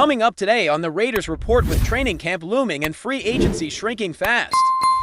Coming up today on the Raiders Report, with training camp looming and free agency shrinking fast,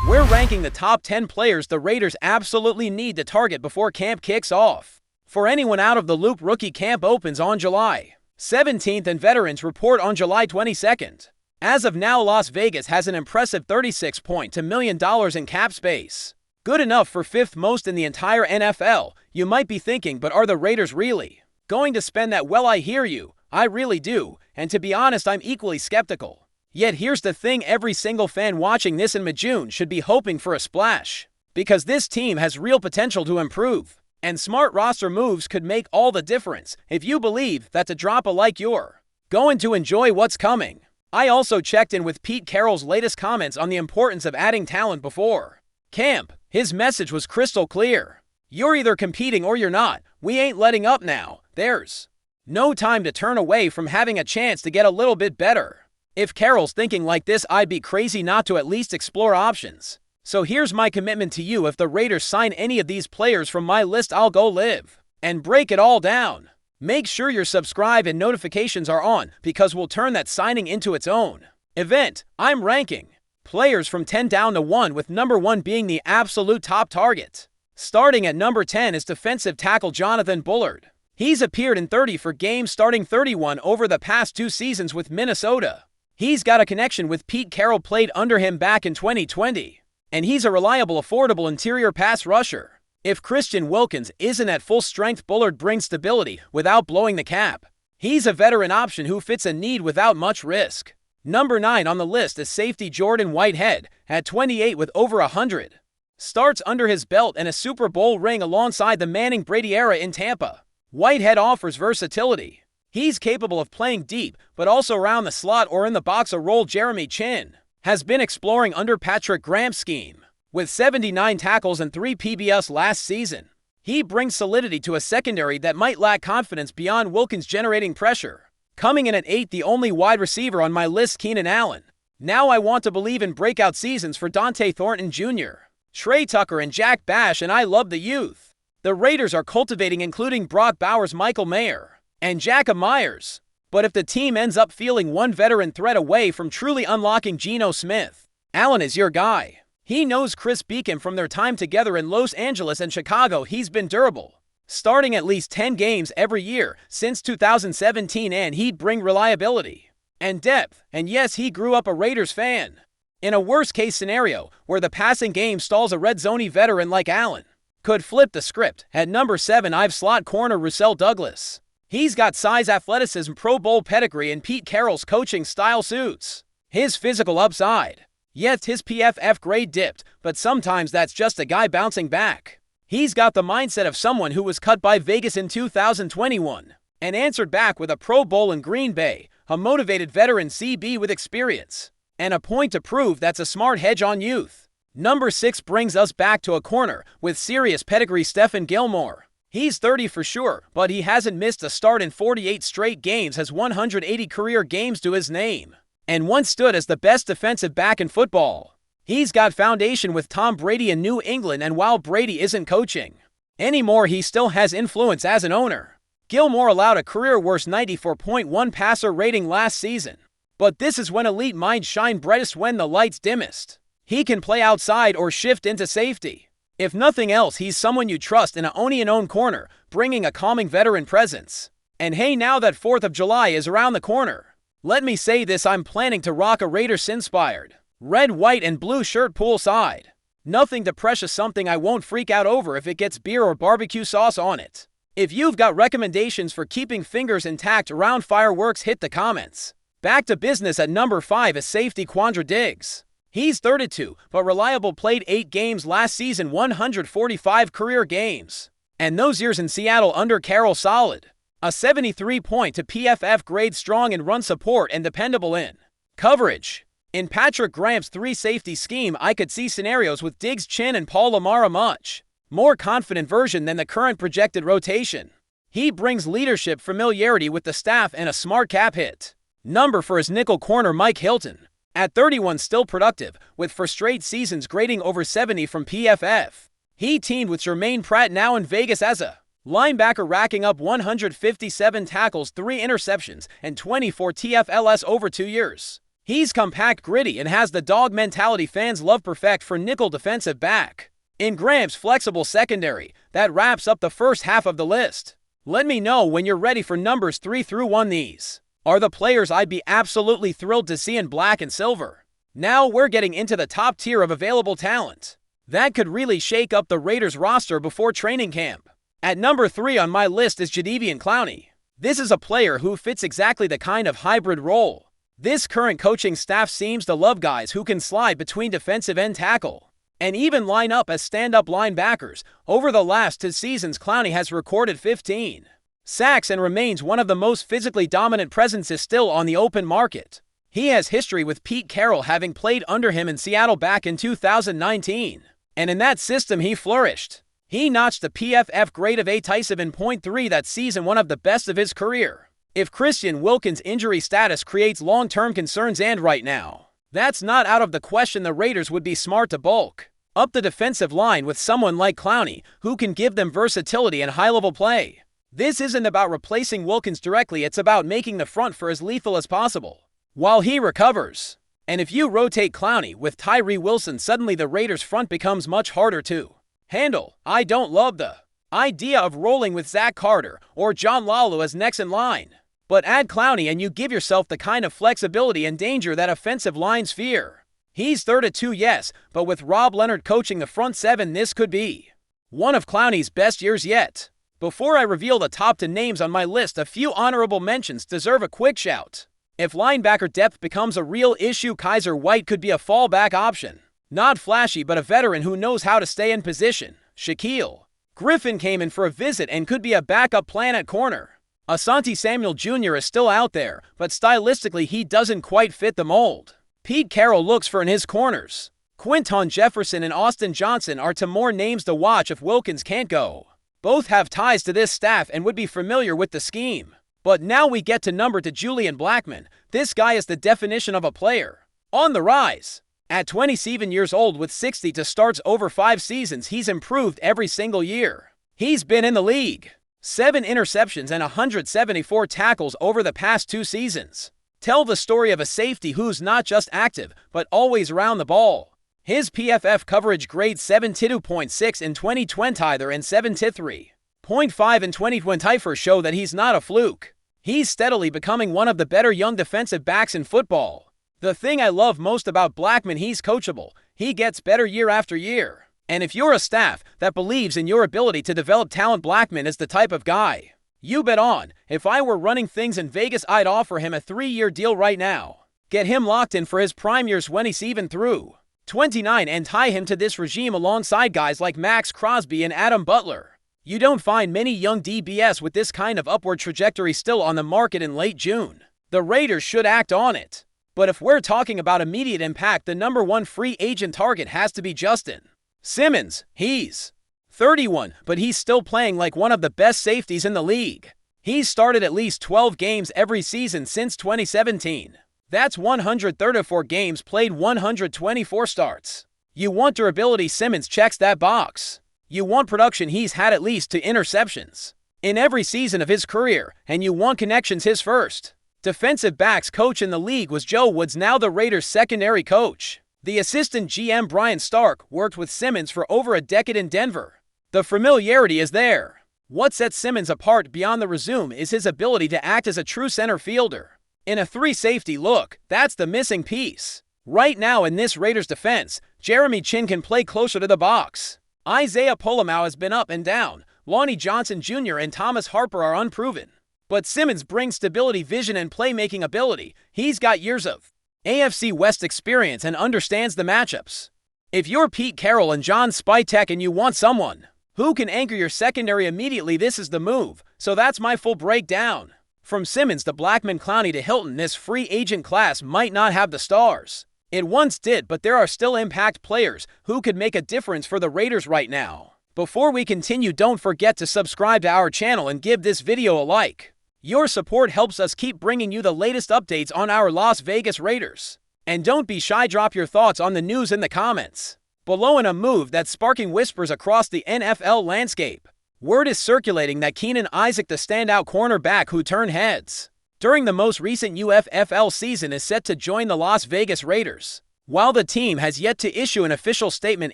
we're ranking the top 10 players the Raiders absolutely need to target before camp kicks off. For anyone out of the loop, rookie camp opens on July 17th and veterans report on July 22nd. As of now, Las Vegas has an impressive $36.2 million in cap space. Good enough for fifth most in the entire NFL. You might be thinking, but are the Raiders really going to spend that? Well, I hear you. I really do. And to be honest, I'm equally skeptical. Yet here's the thing, every single fan watching this in mid-June should be hoping for a splash, because this team has real potential to improve. And smart roster moves could make all the difference. If you believe that, to drop a like, you're going to enjoy what's coming. I also checked in with Pete Carroll's latest comments on the importance of adding talent before camp. His message was crystal clear. You're either competing or you're not. We ain't letting up now. There's no time to turn away from having a chance to get a little bit better. If Carroll's thinking like this, I'd be crazy not to at least explore options. So here's my commitment to you: if the Raiders sign any of these players from my list, I'll go live and break it all down. Make sure you're subscribed and notifications are on, because we'll turn that signing into its own event. I'm ranking players from 10 down to 1, with number 1 being the absolute top target. Starting at number 10 is defensive tackle Jonathan Bullard. He's appeared in 34 games, starting 31 over the past 2 seasons with Minnesota. He's got a connection with Pete Carroll, played under him back in 2020. And he's a reliable, affordable interior pass rusher. If Christian Wilkins isn't at full strength, Bullard brings stability without blowing the cap. He's a veteran option who fits a need without much risk. Number 9 on the list is safety Jordan Whitehead, at 28 with over 100 starts under his belt and a Super Bowl ring alongside the Manning-Brady era in Tampa. Whitehead offers versatility. He's capable of playing deep, but also around the slot or in the box, a role Jeremy Chin has been exploring under Patrick Graham's scheme. With 79 tackles and 3 PBS last season, he brings solidity to a secondary that might lack confidence beyond Wilkins generating pressure. Coming in at 8, the only wide receiver on my list, Keenan Allen. Now I want to believe in breakout seasons for Dante Thornton Jr., Trey Tucker, and Jack Bash, and I love the youth the Raiders are cultivating, including Brock Bowers, Michael Mayer, and Jacob Myers. But if the team ends up feeling one veteran threat away from truly unlocking Geno Smith, Allen is your guy. He knows Chris Beacon from their time together in Los Angeles and Chicago. He's been durable, starting at least 10 games every year since 2017, and he'd bring reliability and depth. And yes, he grew up a Raiders fan. In a worst-case scenario where the passing game stalls, a red zone veteran like Allen could flip the script. At number 7, I've slot corner Russell Douglas. He's got size, athleticism, Pro Bowl pedigree, and Pete Carroll's coaching style suits his physical upside. Yes, his PFF grade dipped, but sometimes that's just a guy bouncing back. He's got the mindset of someone who was cut by Vegas in 2021 and answered back with a Pro Bowl in Green Bay, a motivated veteran CB with experience and a point to prove. That's a smart hedge on youth. Number 6 brings us back to a corner with serious pedigree, Stephon Gilmore. He's 30 for sure, but he hasn't missed a start in 48 straight games, has 180 career games to his name, and once stood as the best defensive back in football. He's got foundation with Tom Brady in New England, and while Brady isn't coaching anymore, he still has influence as an owner. Gilmore allowed a career-worst 94.1 passer rating last season. But this is when elite minds shine brightest, when the lights dimmest. He can play outside or shift into safety. If nothing else, he's someone you trust in a own corner, bringing a calming veteran presence. And hey, now that 4th of July is around the corner, let me say this: I'm planning to rock a Raiders-inspired red, white, and blue shirt poolside. Nothing too precious, something I won't freak out over if it gets beer or barbecue sauce on it. If you've got recommendations for keeping fingers intact around fireworks, hit the comments. Back to business at number 5 is safety Quandre Diggs. He's 32, but reliable, played 8 games last season, 145 career games. And those years in Seattle under Carroll solid. A 73 to PFF grade, strong in run support and dependable in coverage. In Patrick Graham's 3-safety scheme, I could see scenarios with Diggs, Chin, and Paul Lamar, a much more confident version than the current projected rotation. He brings leadership, familiarity with the staff, and a smart cap hit. Number 4 is nickel corner Mike Hilton. At 31, still productive, with 4 straight seasons grading over 70 from PFF. He teamed with Jermaine Pratt, now in Vegas as a Linebacker racking up 157 tackles, 3 interceptions, and 24 TFLs over 2 years. He's compact, gritty, and has the dog mentality fans love, perfect for nickel defensive back. In Graham's flexible secondary, that wraps up the first half of the list. Let me know when you're ready for numbers 3 through 1. These are the players I'd be absolutely thrilled to see in black and silver. Now we're getting into the top tier of available talent that could really shake up the Raiders roster before training camp. At number 3 on my list is Jadeveon Clowney. This is a player who fits exactly the kind of hybrid role this current coaching staff seems to love: guys who can slide between defensive end, tackle, and even line up as stand-up linebackers. Over the last 2 seasons, Clowney has recorded 15 sacks and remains one of the most physically dominant presences still on the open market. He has history with Pete Carroll, having played under him in Seattle back in 2019, and in that system he flourished. He notched a PFF grade of A-7.3 that season, one of the best of his career. If Christian Wilkins' injury status creates long-term concerns, and right now that's not out of the question, the Raiders would be smart to bulk up the defensive line with someone like Clowney who can give them versatility and high-level play. This isn't about replacing Wilkins directly, it's about making the front for as lethal as possible while he recovers. And if you rotate Clowney with Tyree Wilson, suddenly the Raiders' front becomes much harder to handle. I don't love the idea of rolling with Zach Carter or John Lalu as next in line, but add Clowney and you give yourself the kind of flexibility and danger that offensive lines fear. He's 32, yes, but with Rob Leonard coaching the front 7, this could be one of Clowney's best years yet. Before I reveal the top 10 names on my list, a few honorable mentions deserve a quick shout. If linebacker depth becomes a real issue, Kaiser White could be a fallback option. Not flashy, but a veteran who knows how to stay in position. Shaquille Griffin came in for a visit and could be a backup plan at corner. Asante Samuel Jr. is still out there, but stylistically he doesn't quite fit the mold Pete Carroll looks for in his corners. Quinton Jefferson and Austin Johnson are 2 more names to watch if Wilkins can't go. Both have ties to this staff and would be familiar with the scheme. But now we get to number 2, Julian Blackmon. This guy is the definition of a player on the rise. At 27 years old with 60 to starts over 5 seasons, he's improved every single year he's been in the league. 7 interceptions and 174 tackles over the past 2 seasons tell the story of a safety who's not just active, but always around the ball. His PFF coverage grade 72.6 in 2020 and 73.5 in 2024 show that he's not a fluke. He's steadily becoming one of the better young defensive backs in football. The thing I love most about Blackmon, he's coachable. He gets better year after year. And if you're a staff that believes in your ability to develop talent, Blackmon is the type of guy you bet on. If I were running things in Vegas, I'd offer him a 3-year deal right now. Get him locked in for his prime years when he's even through 29 and tie him to this regime alongside guys like Max Crosby and Adam Butler. You don't find many young DBS with this kind of upward trajectory still on the market in late June. The Raiders should act on it. But if we're talking about immediate impact, the number 1 free agent target has to be Justin Simmons. He's 31, but he's still playing like one of the best safeties in the league. He's started at least 12 games every season since 2017. That's 134 games played, 124 starts. You want durability, Simmons checks that box. You want production, he's had at least 2 interceptions in every season of his career, and you want connections. His first defensive backs coach in the league was Joe Woods, now the Raiders' secondary coach. The assistant GM Brian Stark worked with Simmons for over a decade in Denver. The familiarity is there. What sets Simmons apart beyond the resume is his ability to act as a true center fielder in a 3-safety look. That's the missing piece right now in this Raiders defense. Jeremy Chin can play closer to the box. Isaiah Polamau has been up and down. Lonnie Johnson Jr. and Thomas Harper are unproven. But Simmons brings stability, vision, and playmaking ability. He's got years of AFC West experience and understands the matchups. If you're Pete Carroll and John Spytek and you want someone who can anchor your secondary immediately, this is the move. So that's my full breakdown. From Simmons to Blackmon, Clowney to Hilton, this free agent class might not have the stars it once did, but there are still impact players who could make a difference for the Raiders right now. Before we continue, don't forget to subscribe to our channel and give this video a like. Your support helps us keep bringing you the latest updates on our Las Vegas Raiders. And don't be shy, drop your thoughts on the news in the comments below, in a move that's sparking whispers across the NFL landscape. Word is circulating that Keenan Isaac, the standout cornerback who turned heads during the most recent UFFL season, is set to join the Las Vegas Raiders. While the team has yet to issue an official statement,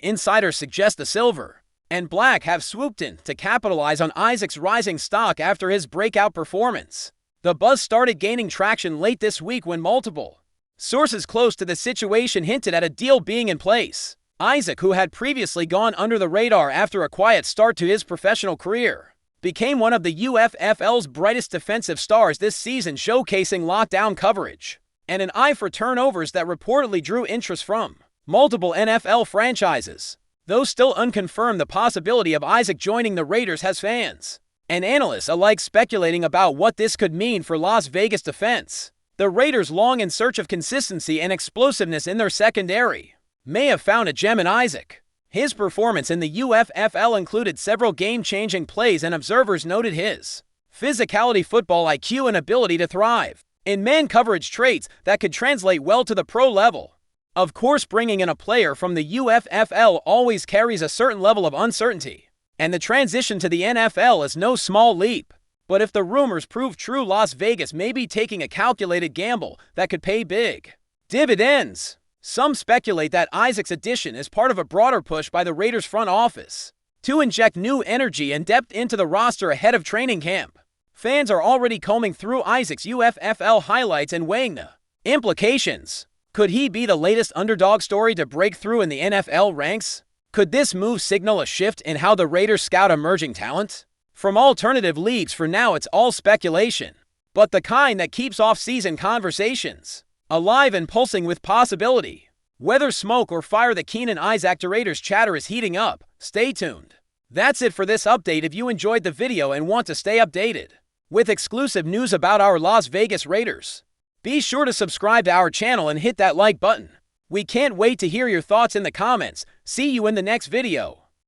insiders suggest the Silver and Black have swooped in to capitalize on Isaac's rising stock after his breakout performance. The buzz started gaining traction late this week when multiple sources close to the situation hinted at a deal being in place. Isaac, who had previously gone under the radar after a quiet start to his professional career, became one of the UFFL's brightest defensive stars this season, showcasing lockdown coverage and an eye for turnovers that reportedly drew interest from multiple NFL franchises. Though still unconfirmed, the possibility of Isaac joining the Raiders has fans and analysts alike speculating about what this could mean for Las Vegas defense. The Raiders, long in search of consistency and explosiveness in their secondary, may have found a gem in Isaac. His performance in the UFFL included several game-changing plays, and observers noted his physicality, football IQ, and ability to thrive in man coverage, traits that could translate well to the pro level. Of course, bringing in a player from the UFFL always carries a certain level of uncertainty, and the transition to the NFL is no small leap. But if the rumors prove true, Las Vegas may be taking a calculated gamble that could pay big dividends. Some speculate that Isaac's addition is part of a broader push by the Raiders front office to inject new energy and depth into the roster ahead of training camp. Fans are already combing through Isaac's UFFL highlights and weighing the implications. Could he be the latest underdog story to break through in the NFL ranks? Could this move signal a shift in how the Raiders scout emerging talent from alternative leagues? For now, it's all speculation, but the kind that keeps off-season conversations alive and pulsing with possibility. Whether smoke or fire, the Keenan Isaac to Raiders chatter is heating up. Stay tuned. That's it for this update. If you enjoyed the video and want to stay updated with exclusive news about our Las Vegas Raiders, be sure to subscribe to our channel and hit that like button. We can't wait to hear your thoughts in the comments. See you in the next video.